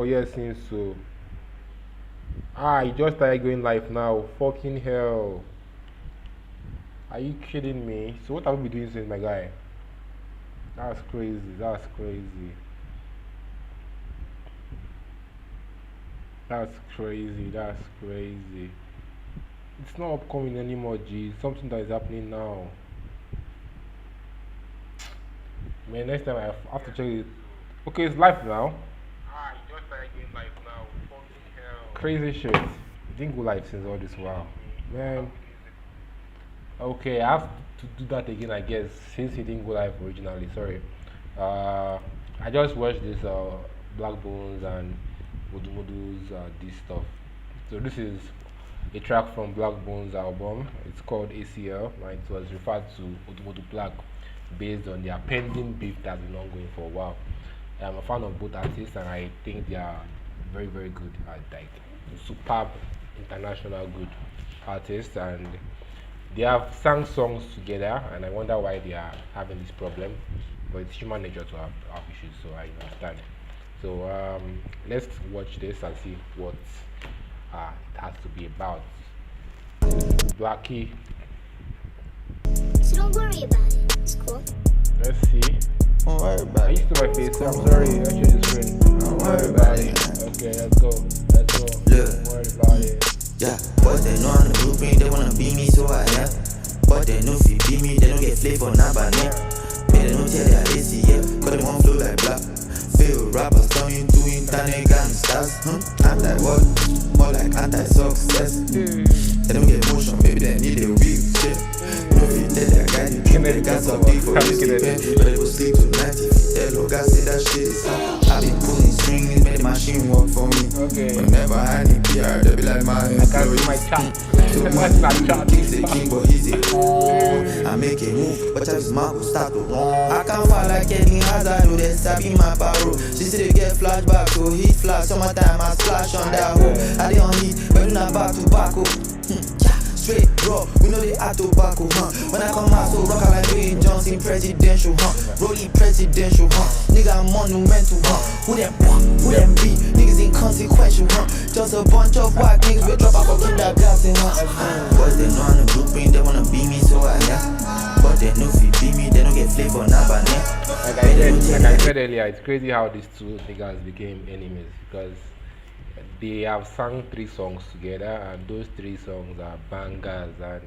Oh yeah, since so. Ah, you just started going live now. Fucking hell. Are you kidding me? So what have we been doing since, my guy? That's crazy. That's crazy. That's crazy. That's crazy. It's not upcoming anymore, G. It's something that is happening now. Man, next time I have to check it. Okay, it's live now. Ah, you just started going live now. Fucking hell. Crazy shit. It didn't go live since all this while. Man. Okay, I have to do that again, I guess, since it didn't go live originally. Sorry. Uh, I just watched this Blaqbonez and Odumodu's this stuff. So this is a track from Blaqbonez album. It's called ACL, and it was referred to Odumodu Blvck based on their pending beef that's been ongoing for a while. I'm a fan of both artists, and I think they are very, very good, like superb international good artists, and they have sang songs together, and I wonder why they are having this problem. But it's human nature to have issues, so I understand. So let's watch this and see what it has to be about. Blackie. So don't worry about it. It's cool. Let's see. Don't worry about I it. used to my face. I'm sorry. I changed the screen. Don't worry about it. Okay, let's go. Let's go. Yeah. Don't worry about it. Yeah, boys they know I'm the blueprint, they wanna be me, so I am. But they know if you be me, they don't get flavor, not by name. Man, they don't tell their AC, yeah, cause they won't flow like black. Feel rappers turning to internet gangsters, I'm like what? More like anti-success. They don't get motion, maybe they need a real shit. No fit tell their guy, they got something for this pen, but they will sleep tonight if you tell or guys say that shit is I be pulling strings, make the machine work for me. Okay. Whenever I need PR, they be like my I can't see my chat. That's not chat. He's a king, but he's a fool. I make a move, but his mouth will start to run. I can't fight like Eddie Hazard, do they stab in my barrel. She said they get flashback, so heat flash. Summertime, I splash on that hole. I dey on heat, but do not back to back, straight raw, we know they act tobacco, When I come out, so rock like Dwayne Johnson, presidential, Rolling presidential, Nigga, I'm monumental, Who them be? Niggas inconsequential, Just a bunch of whack niggas will drop out of kindergarten, Boys, they know I'm the blueprint, they wanna be me, so I am. But they know if you be me, they don't get flavor, not by name. Like I said earlier, it's crazy how these two niggas became enemies because they have sung 3 songs together, and those 3 songs are bangers, and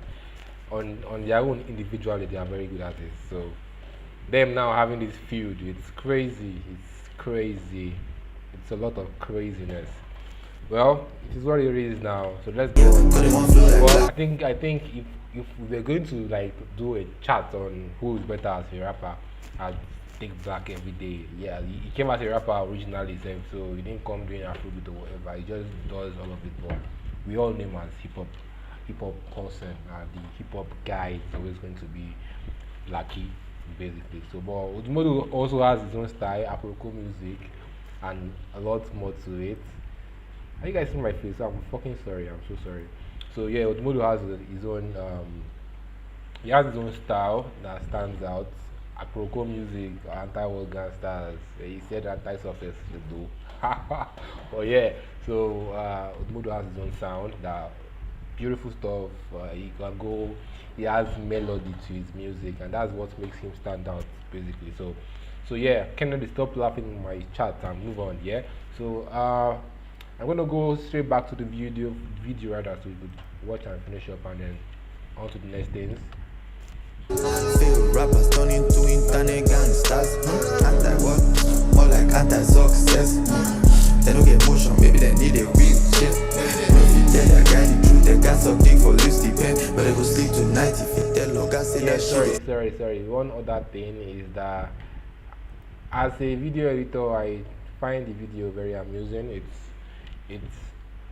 on their own individually they are very good artists. So them now having this feud, it's crazy. It's crazy. It's a lot of craziness. Well, it is what it is now. So let's go. Well, I think if we're going to like do a chat on who is better as a rapper, I'd take Black every day. Yeah, he came as a rapper originally, so he didn't come doing Afrobeat or whatever. He just does all of it. But we all know him as hip hop person. The hip hop guy is always going to be Blackie, basically. So, but Odumodu also has his own style, Afro music, and a lot more to it. Are you guys seeing my face? I'm fucking sorry. I'm so sorry. So yeah, Odumodu has his own. He has his own style that stands out. Aproko music, anti-world gangsters. He said anti-success though. But yeah, so Odumodu has his own sound. That beautiful stuff. He can go. He has melody to his music, and that's what makes him stand out, basically. So yeah, Kennedy, stop laughing in my chat and move on. Yeah. So I'm gonna go straight back to the video rather, so you could watch and finish up, and then on to the next things. Feel rappers turning to internet gangsters, anti-what? More like anti-success. They don't get motion, maybe they need a real shit. If you tell that guy the truth, they got something for this depend. But they go sleep tonight if you tell no guy say that shit. Sorry. One other thing is that as a video editor, I find the video very amusing. It's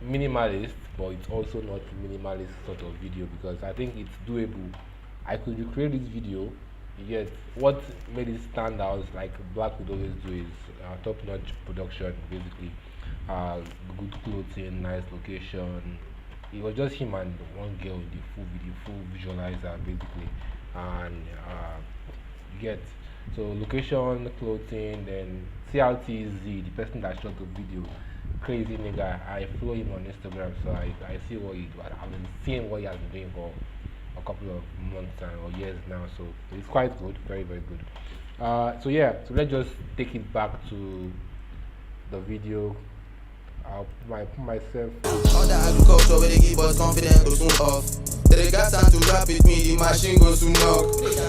minimalist, but it's also not minimalist sort of video because I think it's doable. I could recreate this video, yet what made it stand out, like Black would always do, is top-notch production, basically. Good clothing, nice location. It was just him and one girl in the full visualizer, basically. And you get, so location, clothing, then CRTZ, the person that shot the video, crazy nigga. I follow him on Instagram, so I see what he do. I've been seeing what he has been doing for a couple of months or years now, so it's quite good, very very good. So yeah, so let's just take it back to the video. I'll put myself. All the agriculture where they give us confidence go soon off. They got time to rap with me, the machine goes to knock.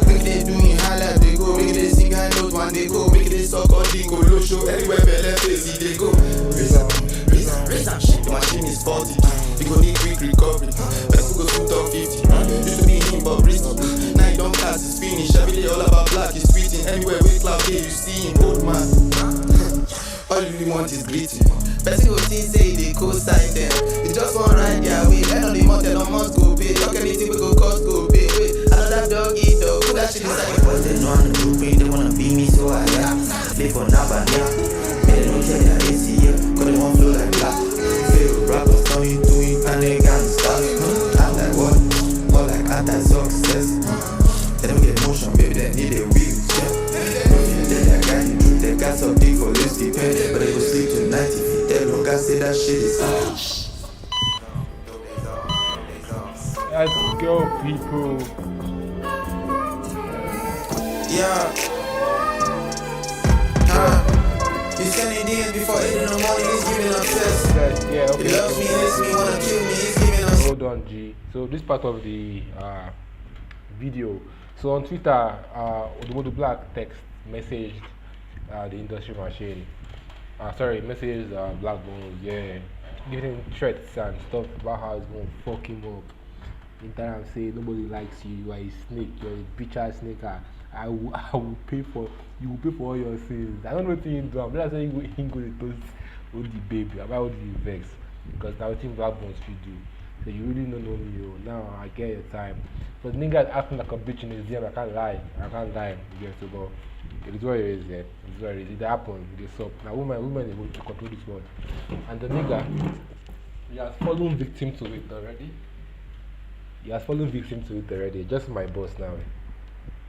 Make they do in high life, they go. Make they sing high note when they go. Make they suck on the go low show. Anywhere better place, they go. Raise up shit, the machine is faulty. You go need quick recovery. People go soon top 50. Used to be him, but risky. Now you don't cast his finish. Every day all about black is tweeting. Anywhere we cloud here, you see him, old man. All you really want is greeting. Person go think say they co-sign them. They just want ride their way. End of the month, they don't must go pay. Talk anything we go cost go pay. Wait, another dog eat dog. Put that shit inside. Boys they know I'm the blueprint. They wanna be me, so I am. Play for now, but yeah. They don't care their ACL. Cause they won't flow like black. Feel rappers turn you to it and they can't stop. I'm like what? More like anti-success. They don't get motion, baby. They need a wheelchair. They got something for this depend, but they go sleep tonight if you tell them guys say that shit is Let's go, people. Yeah. You sending DMs before 8 in the morning, he's giving us test. Yeah, okay. He loves me, hates me, wanna kill me, he's giving us. Hold on, G. So this part of the video. So on Twitter, Odumodu Blvck text messaged the industry machine. Messaged Blaqbonez, yeah, giving him threats and stuff about how it's gonna fuck him up. In time say nobody likes you, you are a snake, you're a bitch ass snake. I will pay for you will pay for all your sins. I don't know what you do. I'm not saying he go to toast with the baby. About the vex because now I think Blaqbonez should do. So you really don't know me. Now I get your time. But niggas acting like a bitch in his DM. I can't lie. You get to go. It is what it is, yeah. It is what it is. It happened. It is up. Now women able to control this world. And the nigga, he has fallen victim to it already. Just my boss now.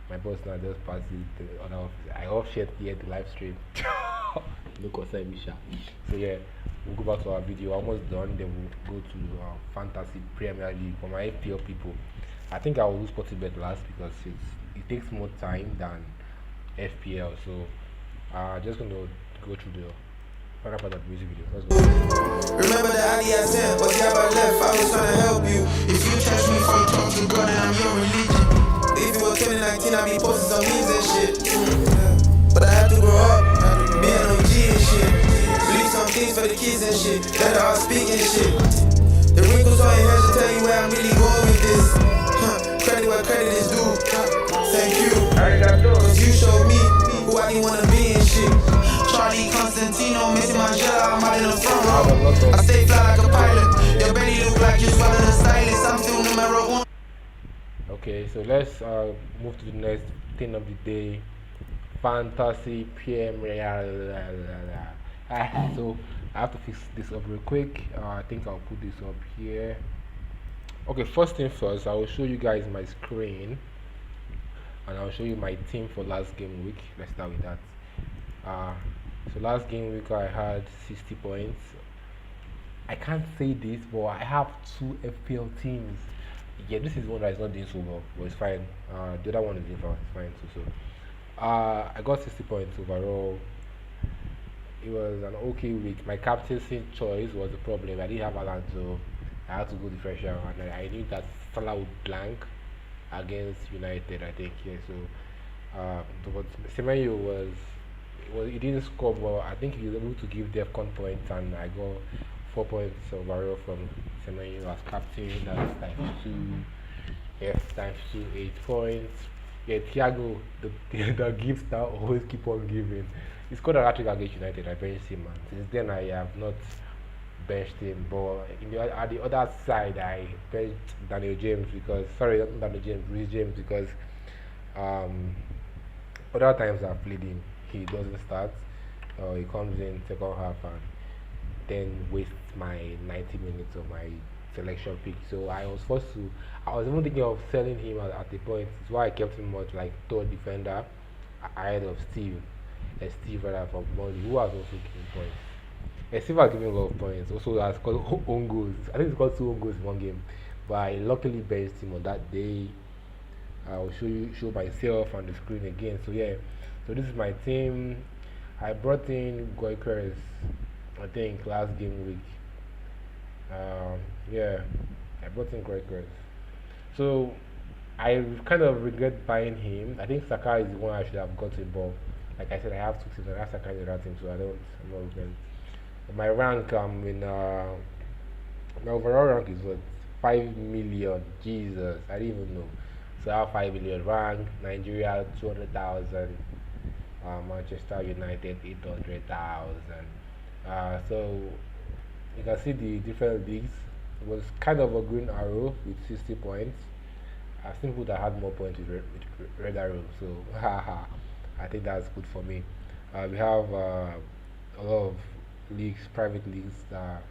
My boss now just passed the other office. I off shared here the live stream. No concern, Misha. So yeah, we'll go back to our video. Almost done. Then we'll go to Fantasy Premier League for my FPL people. I think I will use SportyBet last because it takes more time than FPL. So just gonna go through the final part of the music video. Let's go. Remember the ID I sent, but the other left. I was trying to help you. If you catch me from talking God, then I'm your religion. If it was 2019, I'd be posting some memes and shit. But I had to grow up, being OG and shit. Leave some things for the kids and shit. That are speaking shit. The wrinkles on your head should tell you where I'm really going with this. Credit where credit is due. Thank you. Cause you showed me who I didn't wanna be and shit. Charlie Constantino, missing my job, I'm out in the front row. I stay fly like a pilot. Your belly look like you swallowed a stylist. I'm still numero one. Okay, so let's move to the next thing of the day. Fantasy Premier. So I have to fix this up real quick. I think I'll put this up here. Okay, first thing first, I will show you guys my screen and I'll show you my team for last game week. Let's start with that. So last game week I had 60 points. I can't say this, but I have 2 FPL teams. Yeah, this is one that is not doing so well, but it's fine. The other one is different, it's fine too. So I got 60 points overall. It was an okay week. My captaincy choice was the problem. I didn't have Alan, so I had to go differential, and I knew that Salah would blank against United, I think. Yeah, so but Semenyo was he didn't score, but I think he was able to give Defcon points, and I got 4 points overall from Semenyo as captain. That's times 2. Yes, times 2, 8 points. Yeah, Thiago, the gifts that always keep on giving. He scored a hat-trick against United. I benched him, and since then I have not benched him. But at the other side, I benched Daniel James because not Daniel James, Reece James, because other times I've played him, he doesn't start. He comes in second half and then wastes my 90 minutes of my selection pick. So I was even thinking of selling him at the point. That's why I kept him much like third defender ahead of Steve rather from Molly, who has also gained points. Silva giving a lot of points. Also, has scored own goals. I think he scored two own goals in one game. But I luckily benched him on that day. I'll show myself on the screen again. So yeah, so this is my team. I brought in Goikers, I think last game week. Yeah, I brought in Goikers. So I kind of regret buying him. I think Saka is the one I should have gotten, but like I said, I have two teams. I have Saka in the other team, so I'm not regretting. My rank, my overall rank is what 5 million. Jesus, I didn't even know. So I have 5 million rank. Nigeria 200,000. Manchester United 800,000. So you can see the different leagues. It was kind of a green arrow with 60 points. I've seen people that had more points with red arrow. So haha, I think that's good for me. We have a lot of leagues, private leagues that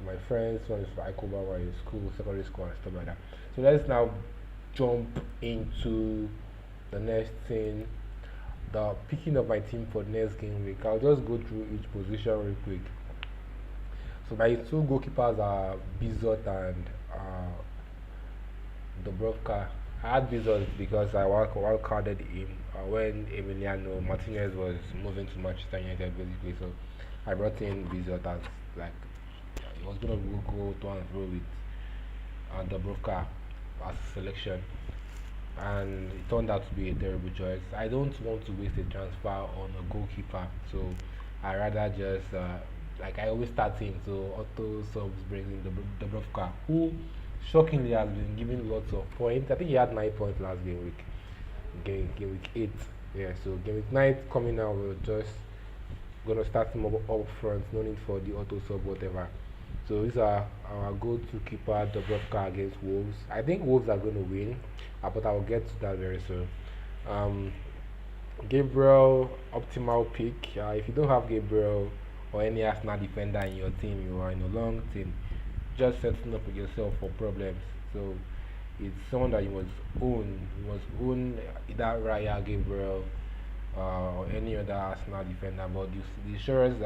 my friends, one is for Ikoba, one is school, secondary school, and stuff like that. So let's now jump into the next thing, the picking of my team for next game week. I'll just go through each position real quick. So my two goalkeepers are Bizot and Dubrovka. I had Bizot because I wild carded him when Emiliano Martinez was moving to Manchester United, basically. So I brought in Bizot as like he was gonna go to and fro with Dubrovka as a selection, and it turned out to be a terrible choice. I don't want to waste a transfer on a goalkeeper, so I rather just like I always start him. So Otto subs brings in the Dubrovka, who shockingly has been giving lots of points. I think he had 9 points last game week, game week 8. Yeah, so game week 9 coming out, we're just gonna start him up front. No need for the auto sub whatever. So these are our go-to keeper, Dubrovka against Wolves. I think Wolves are going to win, but I will get to that very soon. Um, Gabriel, optimal pick. If you don't have Gabriel or any Arsenal defender in your team, you are in a long team, just setting up with yourself for problems. So it's someone that you must own. You must own either Raya, Gabriel, or any other Arsenal defender. But the surest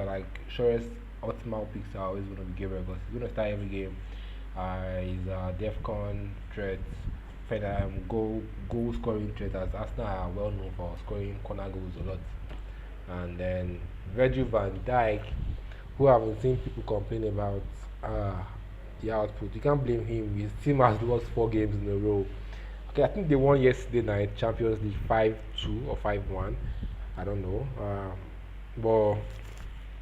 optimal picks are always going to be Gabriel because he's going to start every game. He's a DEFCON threat, goal scoring threat, as Arsenal are well known for scoring corner goals a lot. And then Virgil van Dijk, who I've been seeing people complain about the output. You can't blame him. His team has lost 4 games in a row. Okay, I think they won yesterday night, Champions League 5-2 or 5-1. I don't know. But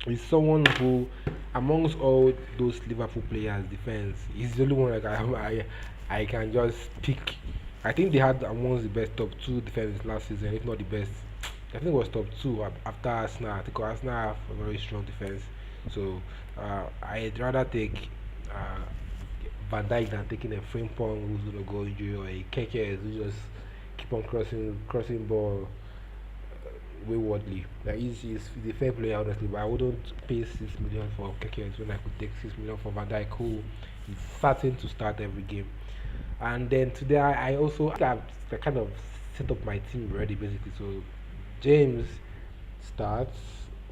he's someone who, amongst all those Liverpool players, defense, he's the only one like I can just pick. I think they had amongst the best top 2 defenses last season, if not the best. I think it was top 2 after Arsenal. I think Arsenal have a very strong defense. So I'd rather take Van Dijk than taking a Frimpong who's gonna go injury, or a Keke who just keep on crossing ball waywardly. Like he's a fair player honestly, but I wouldn't pay 6 million for Keke when I could take 6 million for Van Dijk, who is certain to start every game. And then today I also have kind of set up my team already basically. So James starts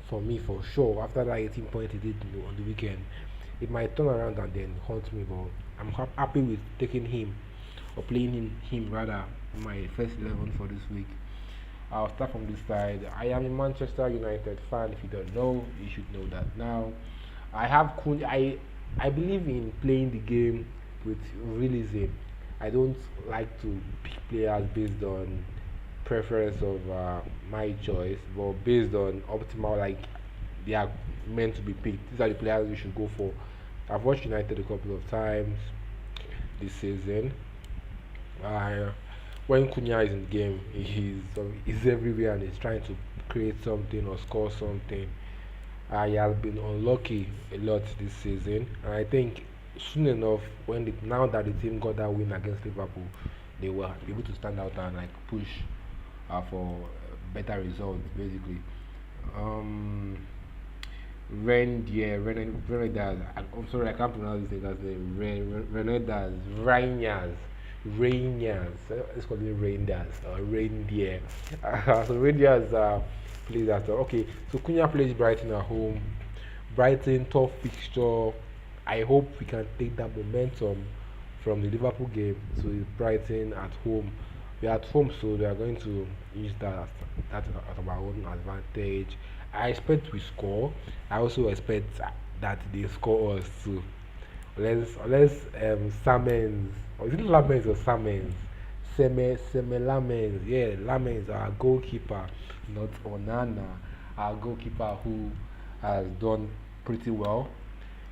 for me for sure after that 18 points he did on the weekend. It might turn around and then haunt me, but I'm happy with taking him or playing him rather in my first 11 for this week. I'll start from this side. I am a Manchester United fan. If you don't know, you should know that now. I believe in playing the game with realism. I don't like to pick players based on preference of my choice, but based on optimal, like they are meant to be picked. These are the players you should go for. I've watched United a couple of times this season. Uh, when Cunha is in the game, he's everywhere and he's trying to create something or score something. He has been unlucky a lot this season, and I think soon enough, now that the team got that win against Liverpool, they will be able to stand out and like push for better results, basically. Um, Renedaz. I'm sorry, I can't pronounce this guy's name. Renedaz, Rangers. Let's call it Rangers or Reindeer. So Rangers plays after. Okay, so Cunha plays Brighton at home. Brighton tough fixture. I hope we can take that momentum from the Liverpool game to Brighton at home. We're at home, so we are going to use that as our own advantage. I expect we score. I also expect that they score us too. Unless Samens, or is it Lamens or Samens? Seme Lamens, yeah, Lamens, our goalkeeper, not Onana, our goalkeeper who has done pretty well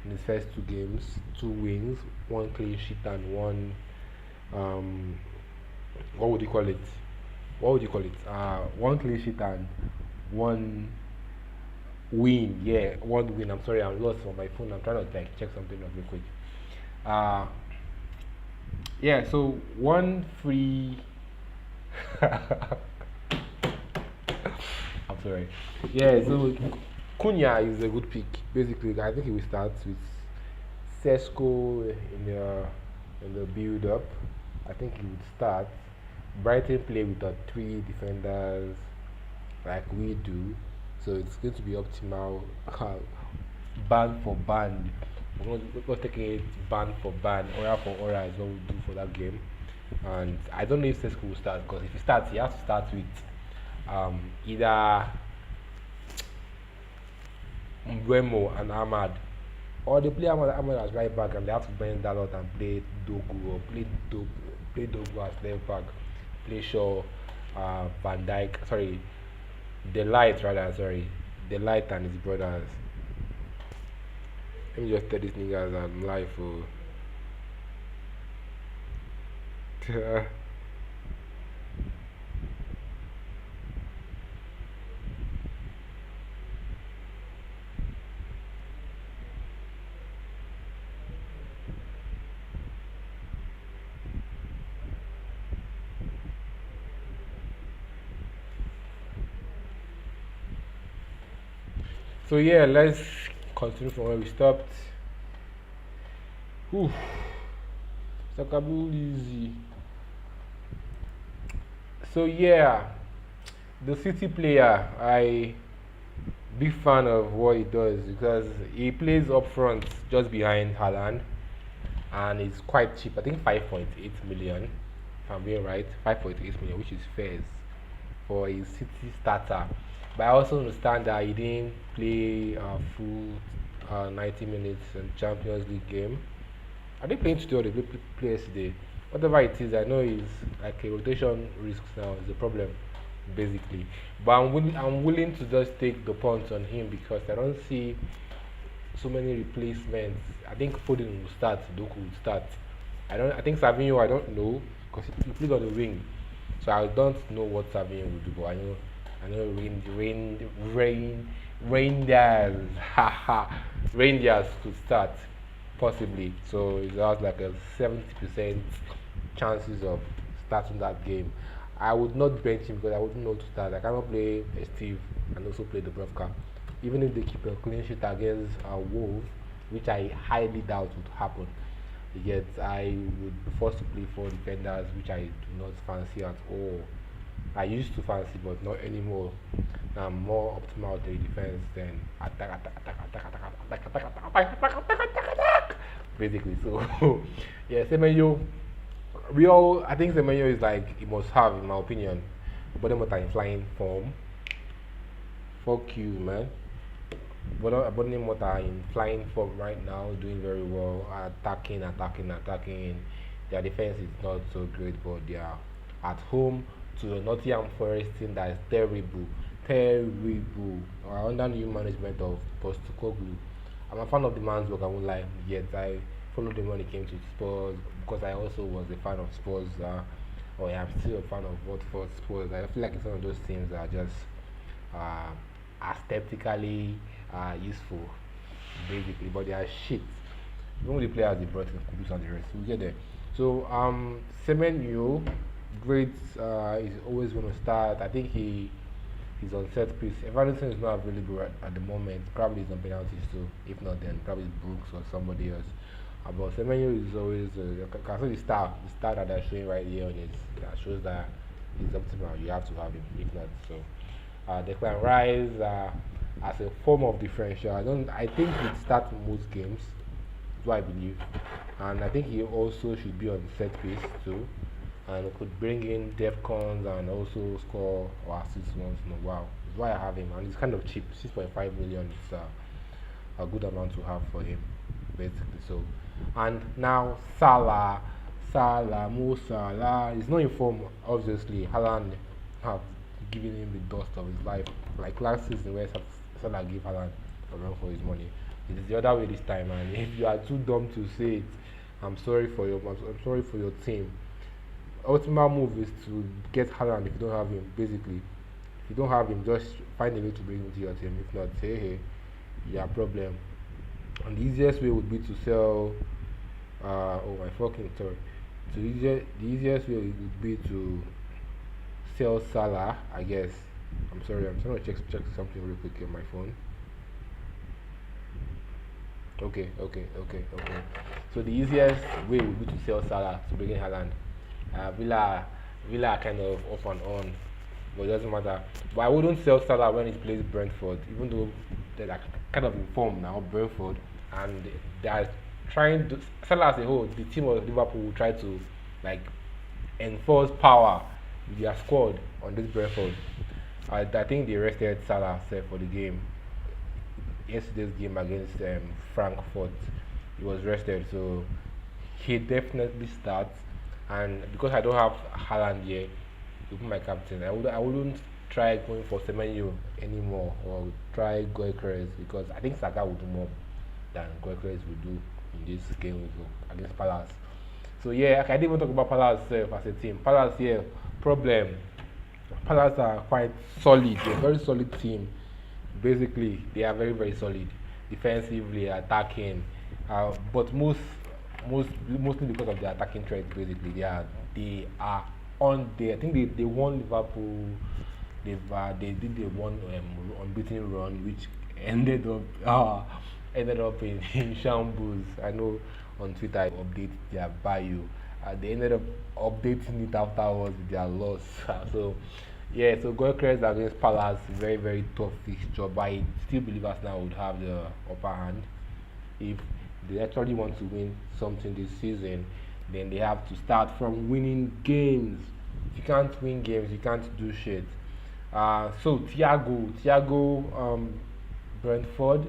in his first two games, two wins, one clean sheet and one um what would you call it? What would you call it? One clean sheet and one win. Yeah, one win. I'm sorry, I'm lost on my phone. I'm trying to like check something up real quick. Uh yeah, so one free. I'm sorry. Yeah, so Cunha is a good pick. Basically, I think he will start with Sesko in the build up. I think he would start. Brighton play with the three defenders like we do, so it's going to be optimal. Band for band. We're taking it band for band, aura for aura is what we do for that game. And I don't know if Sesko will start because if he starts, he has to start with either Mbeumo and Ahmad, or they play Ahmad as right back and they have to bend that out and play Dogu or play Dogu as left back, play Shaw, Van Dyke, sorry, Delight rather, sorry, Delight and his brothers. Let me just tell these niggas I'm live for. So yeah, let's continue from where we stopped. Whew. Sakabul easy. So yeah, the City player, I big fan of what he does because he plays up front just behind Haaland and it's quite cheap. I think 5.8 million, if I'm being right, 5.8 million, which is fair for a City starter. But I also understand that he didn't play a full 90 minutes in Champions League game. Are they playing today or they play yesterday? Whatever it is, I know it's like a rotation risk now is the problem, basically. But I'm willing to just take the punt on him because I don't see so many replacements. I think Foden will start, Doku will start. I think Savinho, I don't know because he played on the wing, so I don't know what Savinho will do. But I know Rangers, haha, Rangers could start possibly. So it has like a 70% chances of starting that game. I would not bench him because I wouldn't know to start. I cannot play Steve and also play the Dubravka. Even if they keep a clean sheet against Wolves, which I highly doubt would happen. Yet I would be forced to play four defenders, which I do not fancy at all. I used to fancy, but not anymore. I'm more optimal to defense than attack. Basically, so yeah, Semenyo. I think Semenyo is like he must have, in my opinion. But them are in flying form. Fuck you, man. But them are in flying form right now, doing very well, attacking. Their defense is not so great, but they are at home to the Nottingham Forest team that is terrible. Under new management of Postecoglou. I'm a fan of the man's work, I won't lie. Yet I followed him when it came to Spurs because I also was a fan of Spurs. Or I am still a fan of Watford Spurs. I feel like it's one of those teams that are just uh, aesthetically useful, basically, but they are shit. Even with the players they brought in, Kudus and the rest, we'll get there. So, Semenyo, great, is always going to start. I think he's on set piece. Evaluation is not available at the moment. Probably he's on penalties too. If not, then probably it's Brooks or somebody else. But Semenyo is always can see the star that they're showing right here on it that shows that he's optimal. You have to have him. If not, so Declan Rice, as a form of differential. I think he'd start most games. That's what I believe. And I think he also should be on set piece too. And could bring in Defcons and also score or assist once in a while. That's why I have him. And it's kind of cheap. 6.5 million is a good amount to have for him, basically. So, and now Mo Salah is not in form. Obviously, Haaland have given him the dust of his life, like last season where Salah gave Haaland a run for his money. It is the other way this time, and if you are too dumb to say it, I'm sorry for your team. Ultimate move is to get Haaland if you don't have him. Basically, if you don't have him, just find a way to bring him to your team. If not, say hey, yeah, problem. And the easiest way would be to sell. Oh my fucking sorry. The easiest way would be to sell Salah, I guess. I'm sorry, I'm trying to check something real quick on my phone. Okay. So the easiest way would be to sell Salah to bring in Haaland. Villa are kind of off and on, but it doesn't matter. But I wouldn't sell Salah when he plays Brentford, even though they're like kind of in form now, Brentford, and they are trying to Salah as a whole. The team of Liverpool will try to like enforce power with their squad on this Brentford. I think they rested Salah set for the game. Yesterday's game against Frankfurt, he was rested, so he definitely starts. And because I don't have Haaland yet to be my captain, I wouldn't try going for Semenyo anymore or try Goycrez because I think Saka will do more than Goycrez will do in this game against Palace. So yeah, I didn't even talk about Palace as a team. Palace here, problem. Palace are quite solid. They're a very solid team. Basically, they are very very solid defensively, attacking, but mostly because of their attacking threat. Basically, they are on there. I think they won Liverpool. They did the one unbeaten run, which ended up in shambles. I know on Twitter I update their bio. They ended up updating it afterwards with their loss. So yeah, so Goycrest against Palace, very very tough fixture, but I still believe Arsenal would have the upper hand. If they actually want to win something this season, then they have to start from winning games. If you can't win games, you can't do shit. So Thiago, Brentford,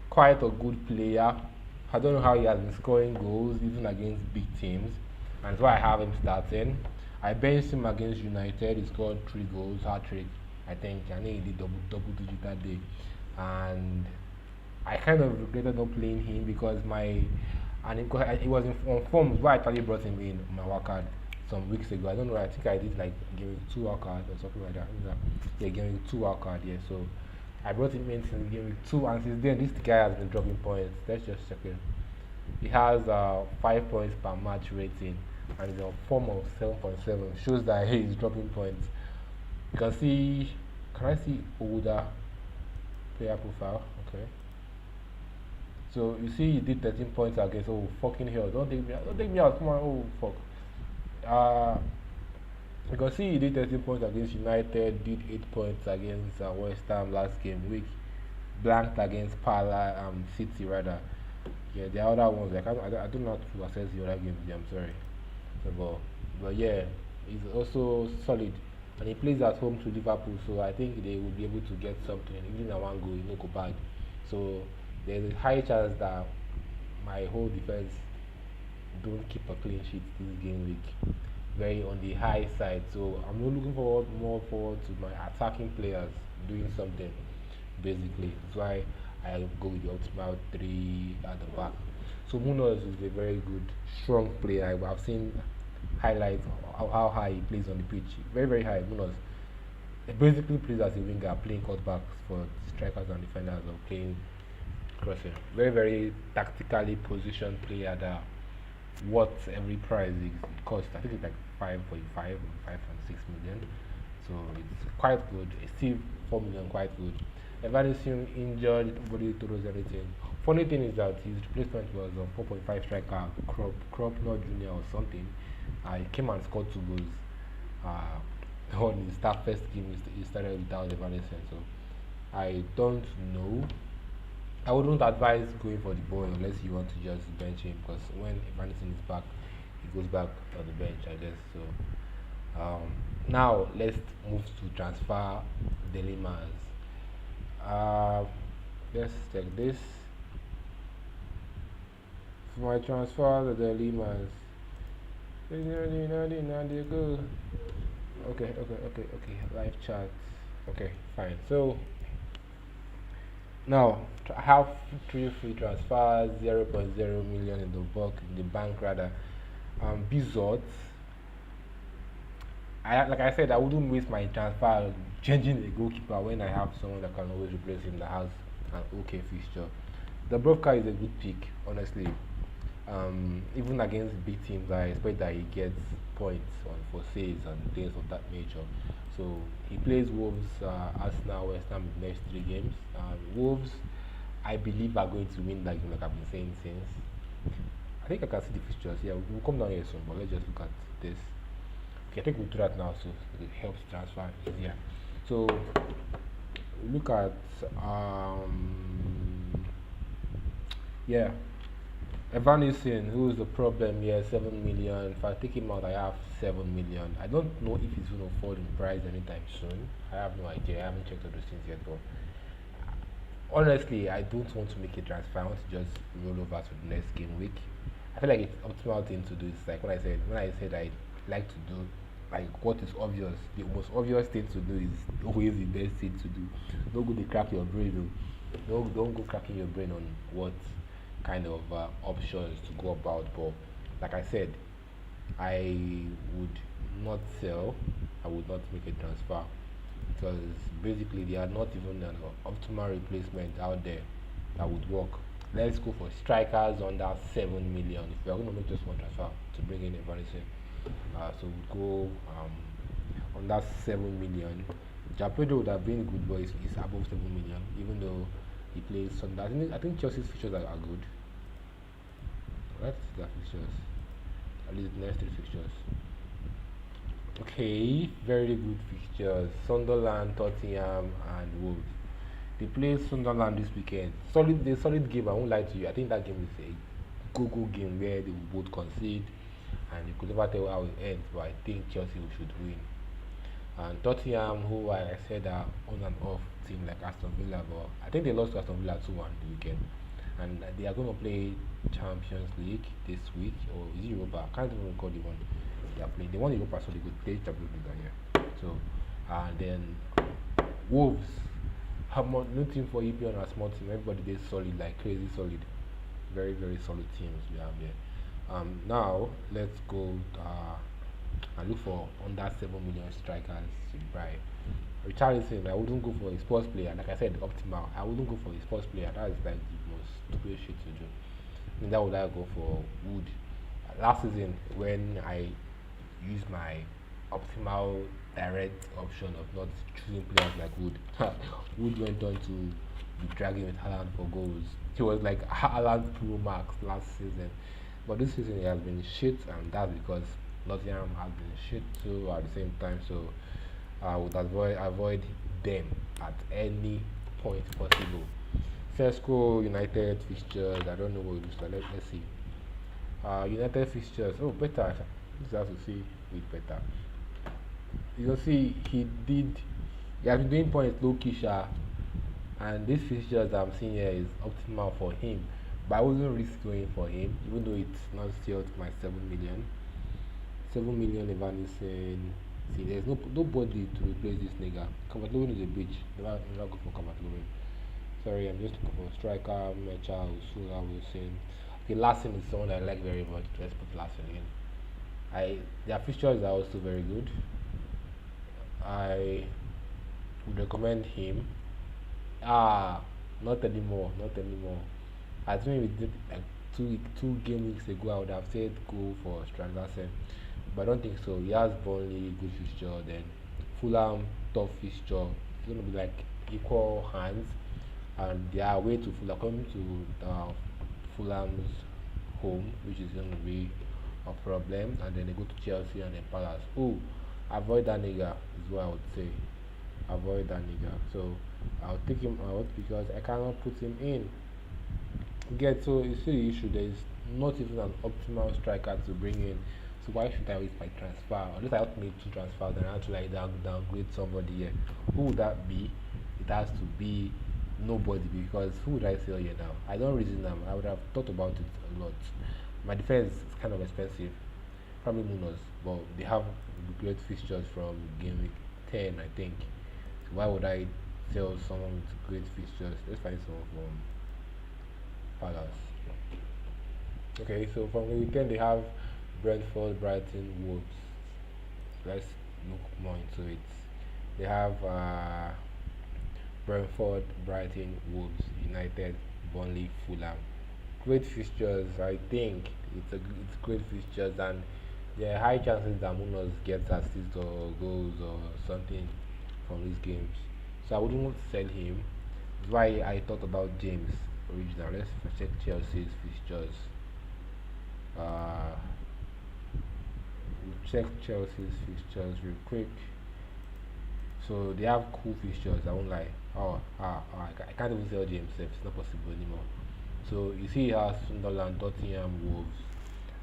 quite a good player. I don't know how he has been scoring goals even against big teams, and that's why I have him starting. I benched him against United. He scored 3 goals, hat trick. I think he did double digit that day, and I kind of regretted not playing him because he was on form. Why I actually brought him in my wildcard some weeks ago. I don't know. I think I did like give him 2 wildcards or something like that. Yeah, gave him 2 wildcards. Yeah, so I brought him in since game week 2, and since then this guy has been dropping points. Let's just check it. He has 5 points per match rating, and he's on form of 7.7. Shows that he is dropping points. You can see. Can I see older player profile? Okay. So you see he did 13 points against. Oh fucking hell! Don't take me out! Come on! Oh fuck! You can see he did 13 points against United. Did 8 points against West Ham last game week. Blanked against City rather. Yeah, the other ones like I don't know how to assess the other games. Yeah, I'm sorry. So, but yeah, he's also solid, and he plays at home to Liverpool. So I think they will be able to get something. Even a one goal, no go bad. So there's a high chance that my whole defense don't keep a clean sheet this game week. Very on the high side. So I'm not looking more forward to my attacking players doing something. Basically, that's why I go with the ultimate 3 at the back. So Munoz is a very good, strong player. I've seen highlights of how high he plays on the pitch. Very very high. Munoz. He basically plays as a winger, playing cutbacks for strikers and defenders, or playing crossing. Very very tactically positioned player that what every price it costs. I think it's like 5.5 or 5.6 million. So it's quite good. It's still 4 million, quite good. Evanison injured, nobody told us anything. Funny thing is that his replacement was a 4.5 striker, Kropner Jr. or something. He came and scored 2 goals. On his start first game, he started without Evanison. So I don't know. I wouldn't advise going for the boy unless you want to just bench him because when Evanison is back, he goes back on the bench, I guess. So now let's move to transfer dilemmas. Uh, let's check this. For my transfer the dilemmas. Go. Okay. Live chat. Okay, fine. So now I have three free transfers, 0.0 million in the bank rather. Bizot. Like I said, I wouldn't waste my transfer changing the goalkeeper when I have someone that can always replace him that has an okay fixture. The Dubrovka is a good pick, honestly. Even against big teams, I expect that he gets points for saves and things of that nature. So he plays Wolves, Arsenal, West Ham in the next three games. Wolves, I believe, are going to win that game, like I've been saying since. I think I can see the fixtures. Yeah, we'll come down here soon, but let's just look at this. Okay, I think we'll do that now, so it helps transfer easier. So look at yeah, Evanison, who is the problem here, 7 million. If I take him out, I have 7 million. I don't know if he's going to fall in price anytime soon. I have no idea. I haven't checked all those things yet, but honestly, I don't want to make a transfer. I want to just roll over to the next game week. I feel like it's optimal thing to do. It's like when I said I like to do like what is obvious. The most obvious thing to do is always the best thing to do. Don't go to crack your brain. No, don't go cracking your brain on what kind of options to go about. But like I said, I would not sell. I would not make a transfer because basically they are not even an optimal replacement out there that would work. Let's go for strikers under 7 million. If we are going to make just one transfer to bring in Evanison, so we'll go on that 7 million. Pedro would have been good, but he's above 7 million, even though he plays Sunday. I think Chelsea's fixtures are good. Let's see their fixtures. At least the next three fixtures. Okay, very good fixtures. Sunderland, Tottenham, and Wolves. They play Sunderland this weekend. Solid game. I won't lie to you. I think that game is a go-go game where they will both concede, and you could never tell how it ends. But I think Chelsea should win. And Tottenham, who I said are on and off team like Aston Villa, but I think they lost to Aston Villa 2-1 the weekend, and they are going to play Champions League this week, or is it Europa? I can't even recall the one they are playing. They won Europa, so they could play Champions League that year. So, and then Wolves. No team for EPL and a small team. Everybody is solid, like crazy solid. Very solid teams we have here. Now let's go and look for under 7 million strikers to buy. Richarlison, I wouldn't go for a sports player. Like I said, optimal. I wouldn't go for a sports player. That is like the most stupid shit to do. I mean, that would I go for Wood. Last season, when I used my optimal direct option of not choosing players like Wood, Wood went on to be dragging with Haaland for goals. He was like Haaland Pro Max last season, but this season he has been shit, and that's because Nottingham has been shit too at the same time. So I would avoid them at any point possible. Fesco United fixtures. I don't know what it looks like. Let's see. United fixtures. Oh, better. This has to see with better. You can see he has been doing points low Kisha, and this fixtures that I'm seeing here is optimal for him. But I wasn't risk going for him, even though it's not still to my 7 million. 7 million Evanison. See, there's nobody to replace this nigga. Calvert-Lewin is a bitch. Never go for Calvert-Lewin. Sorry, I'm just looking for striker, Mecha, Usula, Wilson. Okay, Larson is someone I like very much. Let's put Larson in. Their fixtures are also very good. I would recommend him. Not anymore. I think we did like two game weeks ago. I would have said go for Stranderson, but I don't think so. He has Burnley good fixture, then Fulham tough fixture. It's gonna be like equal hands, and they are away to Fulham, coming to Fulham's home, which is gonna be a problem, and then they go to Chelsea and then Palace. Oh, avoid that nigga is what I would say. avoid that nigga. So I'll take him out because I cannot put him in. Get so you see the issue. There is not even an optimal striker to bring in. So why should I waste my transfer? Unless I have to make two transfers and I have to like downgrade somebody here. Who would that be? It has to be nobody because who would I sell here now? I don't reason them. I would have thought about it a lot. My defense is kind of expensive. Probably Munoz, but they have great fixtures from game week 10, I think. So why would I sell someone with great fixtures? Let's find someone from Palace. Okay, so from the weekend they have Brentford, Brighton, Wolves. Let's look more into it. They have Brentford, Brighton, Wolves, United, Burnley, Fulham. Great fixtures, I think. It's great fixtures, and there are high chances that Munoz gets assists or goals or something from these games. So I wouldn't sell him. That's why I thought about James original. Let's check Chelsea's fixtures. Uh, we'll check Chelsea's fixtures real quick. So they have cool fixtures. I won't lie. I can't even sell James. It's not possible anymore. So you see, Sunderland, Tottenham, Wolves.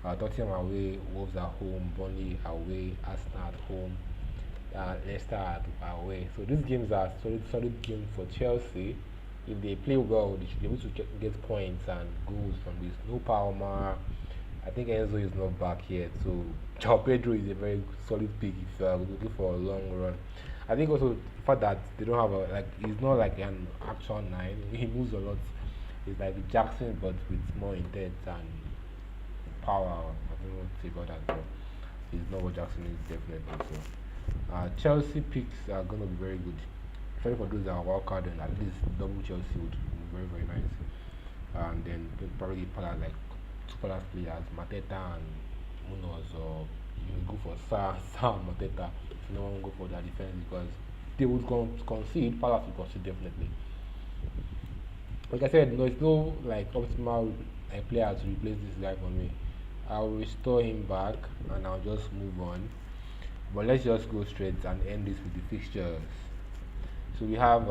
Tottenham away, Wolves at home, Burnley away, Arsenal at home, Leicester away. So these games are solid games for Chelsea. If they play well, they should be able to get points and goals from this. No Palmer. I think Enzo is not back yet. So Joao Pedro is a very solid pick if you are looking for a long run. I think also the fact that they don't have he's not like an actual nine. He moves a lot. It's like Jackson but with more intent and power. I don't know what to say about that, but he's not what Jackson is definitely. So Chelsea picks are gonna be very good. Sorry for those that are wild card and at least double Chelsea would be very nice. And then probably Palace like two Palace players, Mateta and Munoz, or you go for Sam Mateta if you don't want to go for that defense because they would concede. Palace will concede definitely. Like I said, there's no like optimal player to replace this guy for me. I'll restore him back and I'll just move on. But let's just go straight and end this with the fixtures. So we have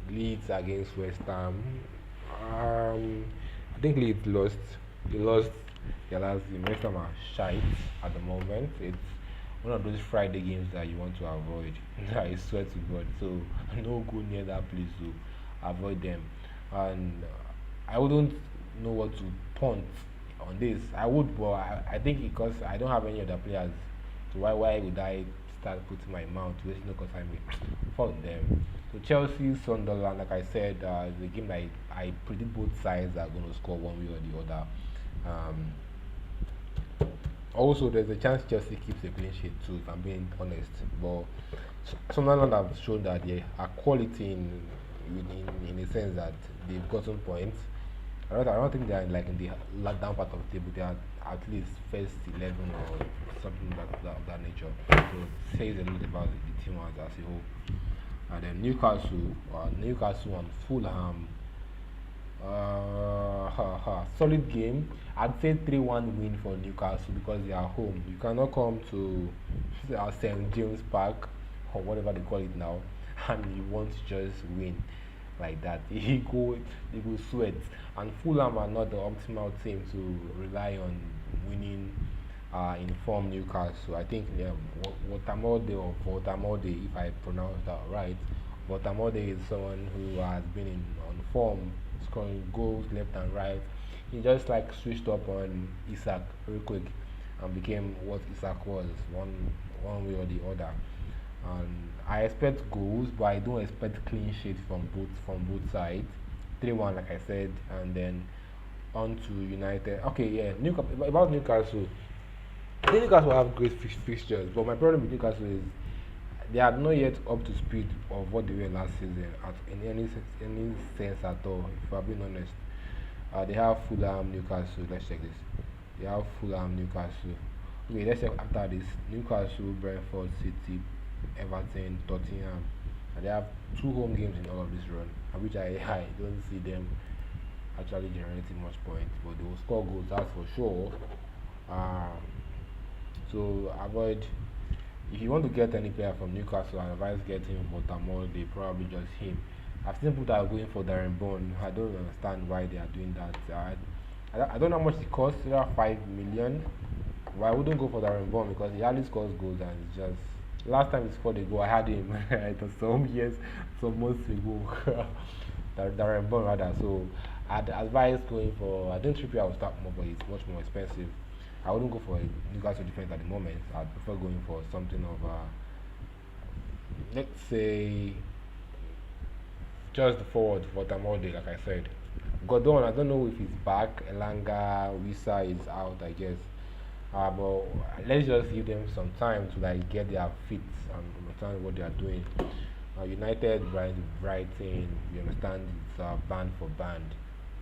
Leeds against West Ham. I think Leeds lost. They lost their last game. West Ham are shite at the moment. It's one of those Friday games that you want to avoid. I swear to God. So no go near that place to avoid them. And I wouldn't know what to punt on this. I would, but I think because I don't have any other players, so why would I start putting my mouth wasting no time with fuck them. So Chelsea, Sunderland, like I said, is a game that I predict both sides are going to score one way or the other. Also, there's a chance Chelsea keeps a clean sheet too, if I'm being honest. But Sunderland have shown that they are quality in the sense that they've gotten points. I don't think they are like in the down part of the table. They are at least first 11 or something of that nature. So it says a lot about the team as a whole. And then Newcastle and Fulham. Solid game. I'd say 3-1 win for Newcastle because they are home. You cannot come to St. James Park or whatever they call it now and you want to just win like that. They go sweat. And Fulham are not the optimal team to rely on winning inform Newcastle. I think Watamode or Watamode, if I pronounce that right. Watamode is someone who has been on form, scoring goals left and right. He just like switched up on Isak real quick and became what Isak was, one way or the other. And I expect goals, but I don't expect clean sheets from both sides. 3-1, like I said, and then on to United. Okay, yeah, about Newcastle. I think Newcastle have great fixtures, but my problem with Newcastle is they are not yet up to speed of what they were last season in any sense at all. If I'm being honest, they have Fulham, Newcastle. Let's check this. They have Fulham, Newcastle. Okay, let's check after this. Newcastle, Brentford, City, Everton, Tottenham, and they have 2 home games in all of this run, which I don't see them actually generating much points, but they will score goals, that's for sure. So avoid if you want to get any player from Newcastle, I advise getting Odumodu, probably just him. I've seen people that are going for Darren Bone. I don't understand why they are doing that. I don't know how much it costs. Around 5 million. Why wouldn't go for Darren Bone, because he hardly scores goals, and it's just last time he scored a goal, I had him. It was some years, some months ago. Darren Bone rather. So I'd advise going for. I think Trippier will start more, but it's much more expensive. I wouldn't go for a Newcastle defense at the moment. I'd prefer going for something of let's say just the forward for Tamode, like I said. Gordon, I don't know if he's back. Elanga, Wisa is out, I guess. But let's just give them some time to like get their feet and understand what they are doing. United, Brighton, you understand it's band for band.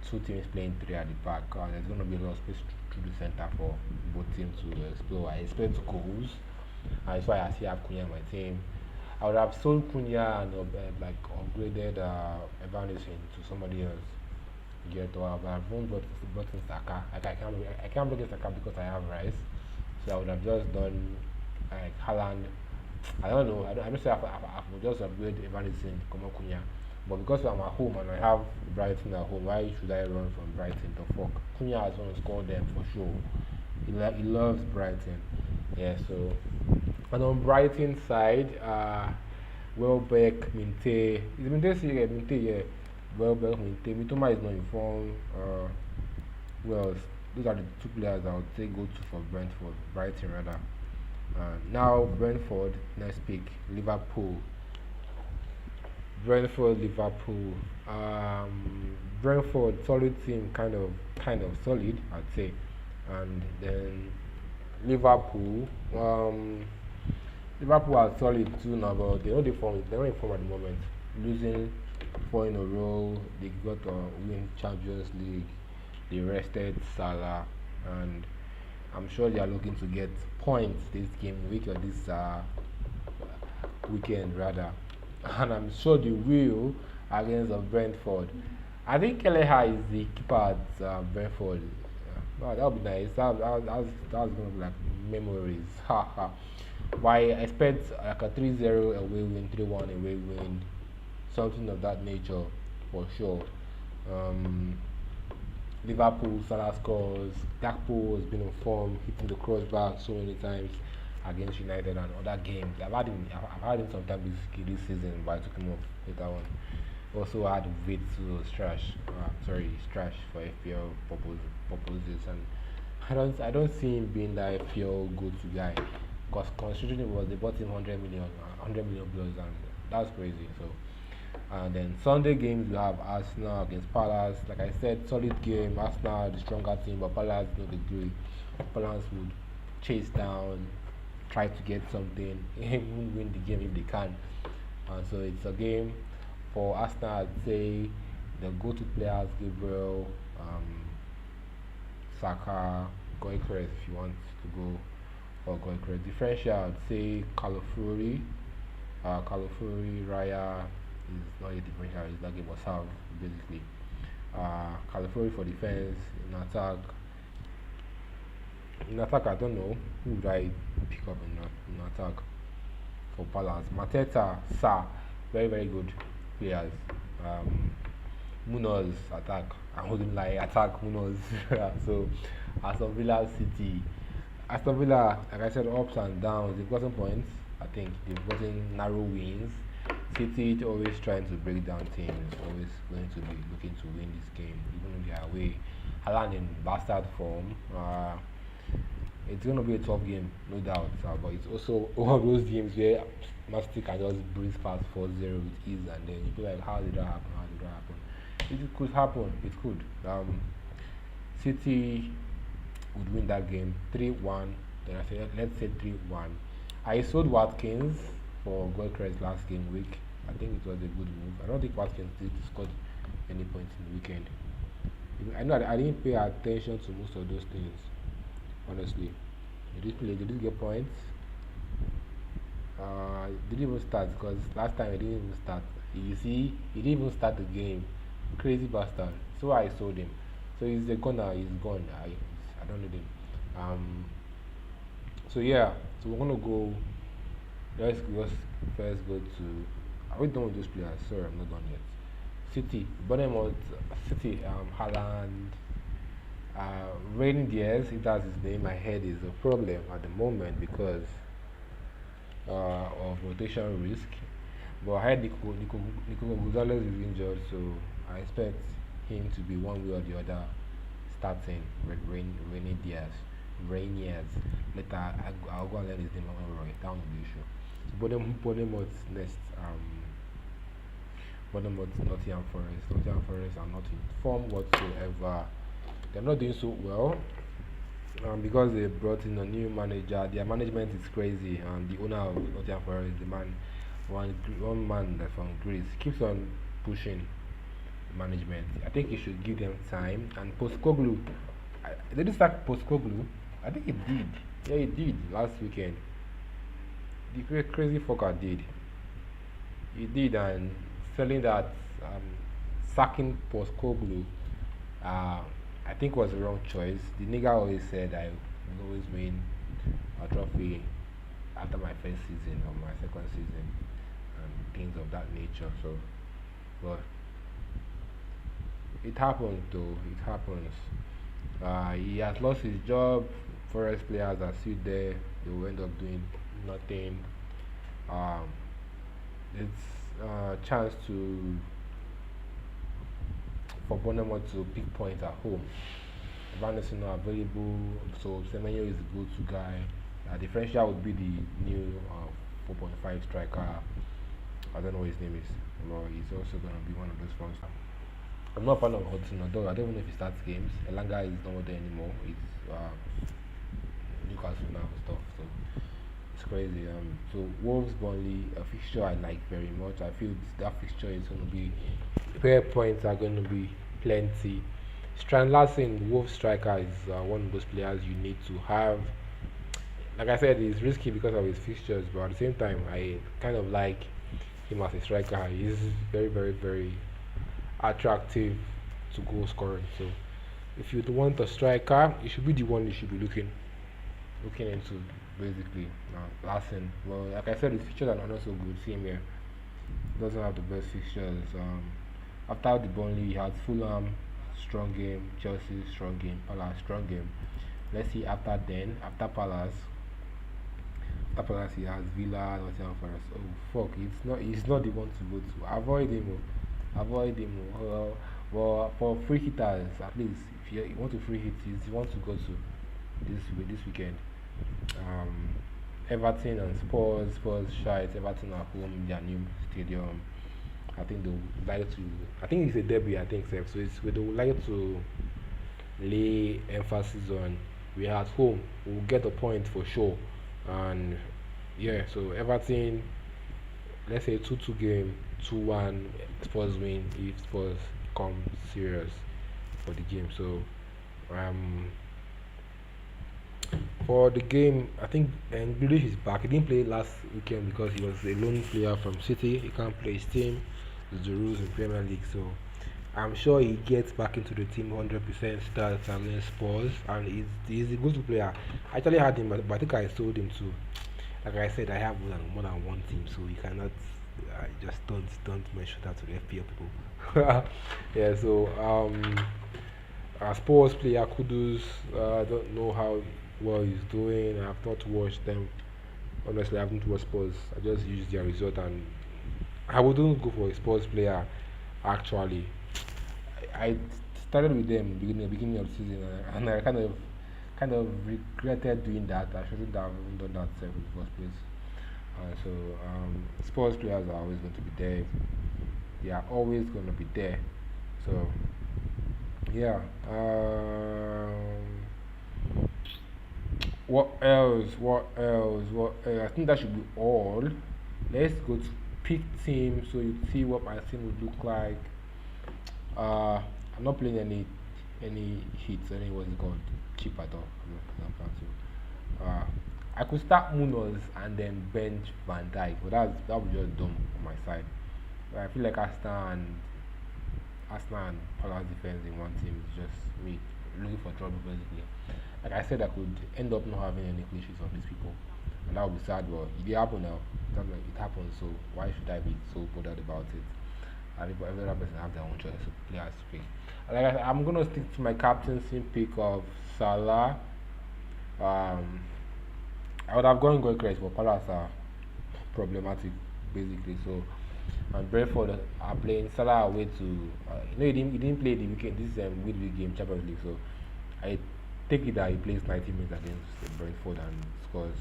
Two teams playing three at the back. There's going to be a lot of space through the center for both teams to explore. I expect goals. That's why I see I have Cunha in my team. I would have sold Cunha and like upgraded Evanescence to somebody else. Get to have brought in Saka. I can't bring in Saka because I have Rice. So I would have just done like Haaland. I don't know. I don't say I would just upgrade Evanescence, Cunha. But because I'm at home and I have Brighton at home, why should I run from Brighton to fuck? Cunha has going to score them for sure. He loves Brighton. Yeah, so. And on Brighton side, Welbeck, Minte. Is Minte still here? Minte, yeah. Welbeck, Minte. Mitoma is not informed. Well, those are the two players I would say go to for Brentford. Brighton, rather. Now, Brentford, next pick. Liverpool. Brentford, Liverpool. Brentford, solid team, kind of solid, I'd say. And then Liverpool. Liverpool are solid too now, but they're not in form at the moment. Losing 4 in a row, they got to win Champions League. They rested Salah, and I'm sure they are looking to get points this game week or this weekend rather. And I'm sure they will against Brentford. I think Kelleher is the keeper at Brentford. Wow, that would be nice. That's going to be like memories. Why I expect like a 3-0 away win, 3-1 away win, something of that nature for sure. Liverpool, Salah scores. Blaqbonez has been on form, hitting the crossbar so many times against United and other games. I've had him sometimes this season, but I took him off later on. Also had weight to Strash for FPL purposes, and I don't see him being that FPL go-to guy, because considering it was they bought him 100 million plus, and that's crazy. So, and then Sunday games we have Arsenal against Palace. Like I said, solid game. Arsenal the stronger team, but Palace not the great. Palace would chase down, try to get something, even win the game if they can. So it's a game for Arsenal. I'd say the go-to players: Gabriel, Saka, Goycrest if you want to go for Goycrest. Differential, I'd say Calafuri, Raya is not a differential, it's like a must-have basically. Calafuri for defense. In attack, I don't know who would I pick up in attack for Palace. Mateta, Sa, very very good players. Munoz attack. I wouldn't lie, attack Munoz. So Aston Villa, City. Aston Villa, like I said, ups and downs. They've gotten points. I think they've gotten narrow wins. City always trying to break down teams. Always going to be looking to win this game, even if they are away. Haaland in bastard form. It's going to be a tough game, no doubt. But it's also one of those games where Man City can just breeze past 4-0 with ease, and then you feel like, how did that happen? It could happen. It could. City would win that game 3-1. Then I said, let's say 3-1. I sold Watkins for Goldcrest last game week. I think it was a good move. I don't think Watkins did score any points in the weekend. I know I didn't pay attention to most of those things, honestly. Did he get points? Didn't even start, because last time he didn't even start. You see, he didn't even start the game. Crazy bastard. So I sold him. So he's a gunner. He's gone. I don't need him. So yeah. So we're gonna go Let's first go to. Are we done with those players? Sorry, I'm not done yet. City, Bournemouth, City, Haaland, Rain Diaz, if that's his name, my head is a problem at the moment because of rotation risk. But I heard Nico Gonzalez is injured, so I expect him to be one way or the other starting with Rainy Diaz. Rainiers. Later, I'll go and learn his name. I will write down the issue. So Bournemouth next. Bournemouth, Nottingham Forest. Nottingham Forest are not in form whatsoever. They're not doing so well because they brought in a new manager. Their management is crazy, and the owner of Nottingham Forest, the man, one man that's from Greece, keeps on pushing management. I think he should give them time. And Postecoglou, did he start Postecoglou? I think he did. Yeah, he did last weekend. The crazy fucker did. He did, and selling that um, sacking Postecoglou, I think was the wrong choice. The nigga always said I will always win a trophy after my first season or my second season and things of that nature. So, but it happens though. It happens. He has lost his job. Forest players are still there. They will end up doing nothing. Um, it's a chance to for Bournemouth to pick points at home. Van is not available, so Semenyo is the go-to guy. The differential would be the new 4.5 striker. I don't know what his name is, but he's also going to be one of those ones. I'm not a fan of Hudson Odoi. I don't even know if he starts games. Elanga is not there anymore. It's Newcastle now and stuff. So it's crazy. So Wolves Burnley, a fixture I like very much. I feel that fixture is going to be player points are going to be plenty. Strand Larsen, Wolves striker, is one of those players you need to have. Like I said, he's risky because of his fixtures, but at the same time, I kind of like him as a striker. He's very, very, very attractive to goal scoring. So if you want a striker, it should be the one you should be looking into basically. Larsen, well, like I said, his fixtures are not so good. Same here, doesn't have the best fixtures. After the Burnley, he has Fulham, strong game, Chelsea, strong game, Palace, strong game. Let's see after Palace he has Villa, Nottingham Forest. Oh fuck, he's not the one to go to. Avoid him. Avoid him. Well, for free hitters, at least if you want to free hit, he's the one to go to this weekend. Everton and Spurs shite. Everton at home, their new stadium. I think they would like to. I think it's a derby. I think so. So it's they would like to lay emphasis on. We are at home. We'll get a point for sure. And yeah, so Everton, let's say 2-2 game, 2-1 Spurs win if Spurs come serious for the game. So for the game, I think Grealish is back. He didn't play last weekend because he was a lone player from City. He can't play his team. It's the rules in Premier League. So I'm sure he gets back into the team 100%, starts against Spurs, and he's a good player. I actually had him, but I think I sold him too. Like I said, I have more than one team, so you cannot just don't mention that to the FPL people. Yeah, so Spurs player Kudus, I don't know how well he's doing. I've not watched them. Honestly, I haven't watched Spurs. I just used their result, and I wouldn't go for a Spurs player. Actually, I started with them beginning of the season, and I kind of regretted doing that. I shouldn't have even done that in the first place. So Spurs players are always going to be there. They are always going to be there. So yeah. What else? I think that should be all. Let's go to pick team so you see what my team would look like. I'm not playing any hits, any what's it called, cheap at all. I'm not planning to. I could start Munoz and then bench Van Dijk, but that would just dumb on my side. But I feel like Arsenal and Palace defense in one team is just me looking for trouble basically. Like I said, I could end up not having any clean sheets on these people, and that would be sad. But it happen now. not like it happens. So why should I be so bothered about it? Every other person have their own choice. So players pick. I'm gonna stick to my captaincy pick of Salah. Um, I would have gone Goycrest, but Palace are problematic basically. So and Brentford are playing Salah away to. He didn't play the weekend. This is midweek game Champions League. So I take it that he plays 90 minutes against Brentford and scores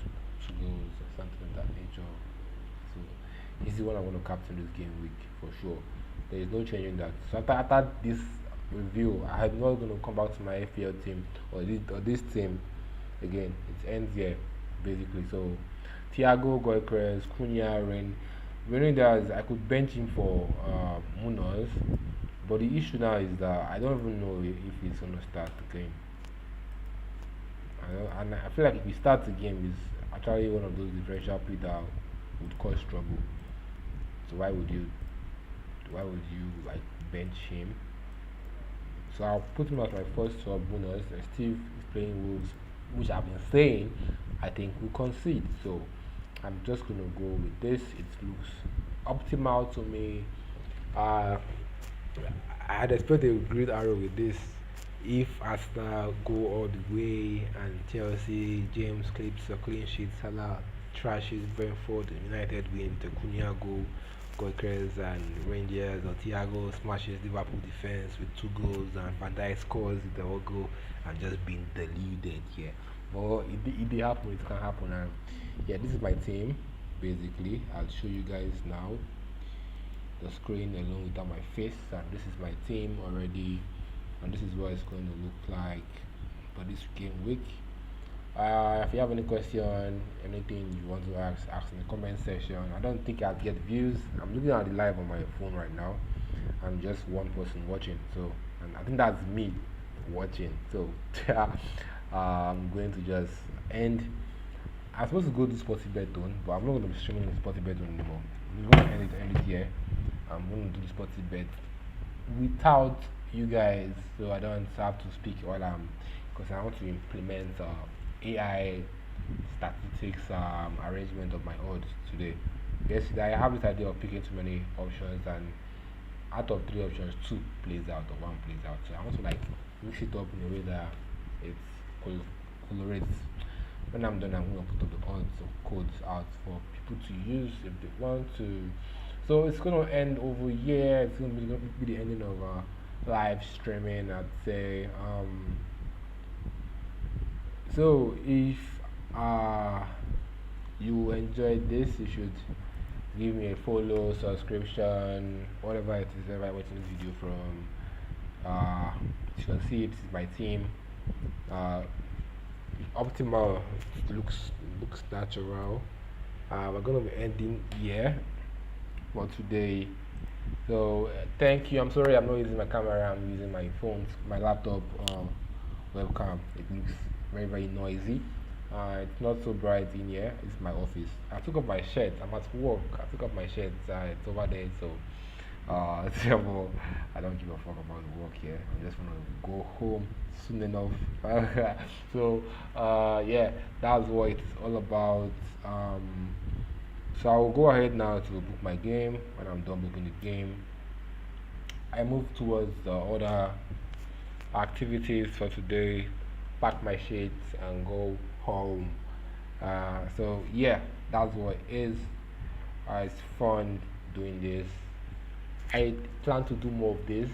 2 goals or something of that nature. So he's the one I want to captain this game week for sure. There is no changing that. So after this review, I'm not going to come back to my FPL team or this team again. It ends here basically. So Thiago, Goycrest, Cunha, Reynolds, I could bench him for Munoz, but the issue now is that I don't even know if he's gonna start the game. And I feel like if he starts the game, it's actually one of those differential play that would cause trouble. So why would you like bench him? So I'll put him as my first sub bonus. And Steve is playing Wolves, which I've been saying I think will concede. So I'm just gonna go with this. It looks optimal to me. Uh, I had expected a great arrow with this. If Arsenal go all the way and Chelsea, James clips a clean sheet, Salah trashes Brentford, United win, the Cunha goal, Goycrest and Rangers, or Thiago smashes Liverpool defense with 2 goals, and Van Dijk scores with the whole goal, and just being deluded here. But it did happen, it can happen. And yeah, this is my team basically. I'll show you guys now the screen along without my face, and this is my team already, and this is what it's going to look like for this game week. If you have any question, anything you want to ask in the comment section. I don't think I'll get views. I'm looking at the live on my phone right now. I'm just one person watching, so, and I think that's me watching. So I'm going to just end. I'm supposed to go to SportyBet though, but I'm not going to be streaming SportyBet anymore. I'm going to end it here. I'm going to do the SportyBet without you guys, so I don't have to speak while because I want to implement AI statistics arrangement of my odds today. Yesterday I have this idea of picking too many options, and out of 3 options 2 plays out or 1 plays out. So I want to like mix it up in a way that it's colorates. When I'm done, I'm going to put up the odds of codes out for people to use if they want to. So it's going to end over here. It's going to be the ending of live streaming, I'd say. So if you enjoyed this, you should give me a follow, subscription, whatever it is that I'm watching this video from. You can see it is my team. Optimal looks natural. We're gonna be ending here for today. So thank you. I'm sorry I'm not using my camera. I'm using my phone, my laptop webcam. It looks very noisy. It's not so bright in here. It's my office. I took off my shirt. I'm at work. I took off my shirt. It's over there. So terrible. I don't give a fuck about the work here. I just want to go home soon enough. So yeah, that's what it's all about. So I will go ahead now to book my game. When I'm done booking the game, I move towards the other activities for today. Pack my shades and go home. So yeah, that's what it is. It's fun doing this. I plan to do more of this.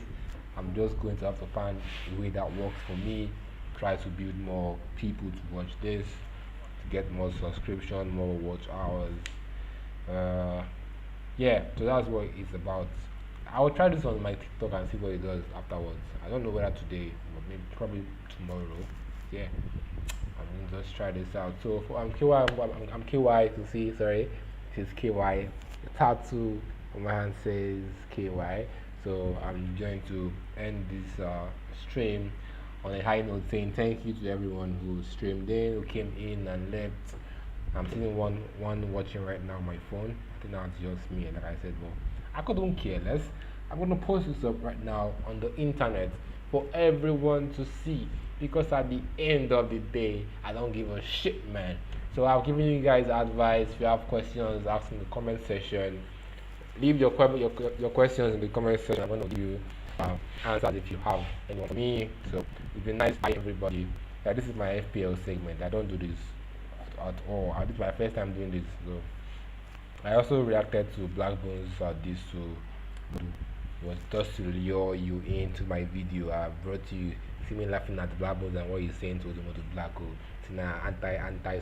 I'm just going to have to find a way that works for me. Try to build more people to watch this, to get more subscription, more watch hours. Yeah, so that's what it's about. I will try this on my TikTok and see what it does afterwards. I don't know whether today, but maybe probably tomorrow. Yeah, I'm gonna just try this out. So for KY, I'm KY to see. Sorry, this is KY. The tattoo on my hand says KY. So I'm going to end this stream on a high note, saying thank you to everyone who streamed in, who came in and left. I'm seeing one watching right now on my phone. I think that's just me, and like I said, well, I couldn't care less. I'm gonna post this up right now on the internet for everyone to see, because at the end of the day, I don't give a shit, man. So I've given you guys advice. If you have questions, ask in the comment section. Leave your questions in the comment section. I'm going to give you answers if you have anyone for me. So it's been nice to everybody. This is my FPL segment. I don't do this at all. This is my first time doing this. So I also reacted to Blaqbonez this was just to lure you into my video. I brought you, see me laughing at Blaqbonez and what he's saying to Odumodu Blvck. It's an anti